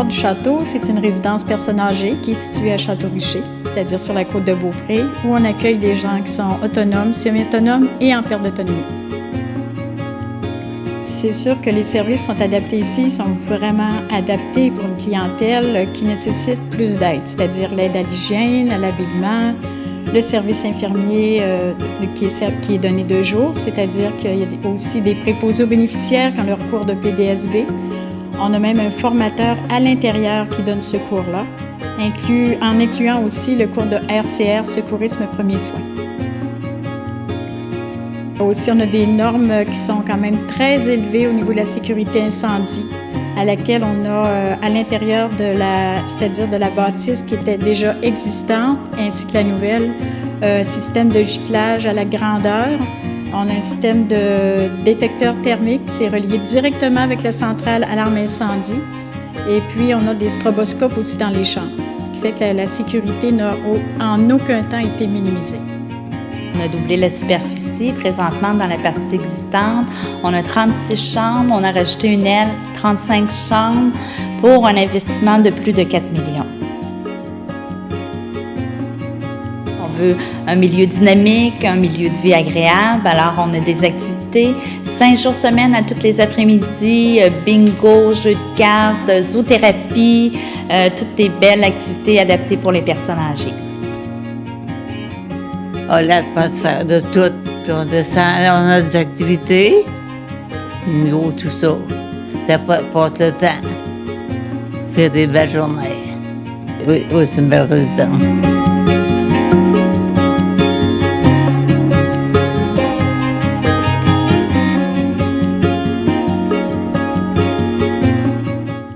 nord du château, c'est une résidence personnes âgées qui est située à Château-Richer, c'est-à-dire sur la côte de Beaupré, où on accueille des gens qui sont autonomes, semi-autonomes et en perte d'autonomie. C'est sûr que les services sont adaptés ici, sont vraiment adaptés pour une clientèle qui nécessite plus d'aide, c'est-à-dire l'aide à l'hygiène, à l'habillement, le service infirmier qui est donné 2 jours, c'est-à-dire qu'il y a aussi des préposés aux bénéficiaires qui ont leur cours de PDSB. On a même un formateur à l'intérieur qui donne ce cours-là, en incluant aussi le cours de RCR, Secourisme Premiers Soins. Aussi, on a des normes qui sont quand même très élevées au niveau de la sécurité incendie, à laquelle on a à l'intérieur c'est-à-dire de la bâtisse qui était déjà existante, ainsi que la nouvelle, un système de giclage à la grandeur. On a un système de détecteur thermique qui s'est relié directement avec la centrale alarme incendie. Et puis, on a des stroboscopes aussi dans les chambres, ce qui fait que la sécurité n'a en aucun temps été minimisée. On a doublé la superficie. Présentement, dans la partie existante, on a 36 chambres. On a rajouté une aile, 35 chambres, pour un investissement de plus de 4 millions. On veut un milieu dynamique, un milieu de vie agréable. Alors, on a des activités 5 jours semaine à tous les après-midi, bingo, jeux de cartes, zoothérapie, toutes des belles activités adaptées pour les personnes âgées. L'atmosphère de tout. On descend, on a des activités, bingo, tout ça. Ça passe le temps. Faire des belles journées. Oui, c'est une belle résidence.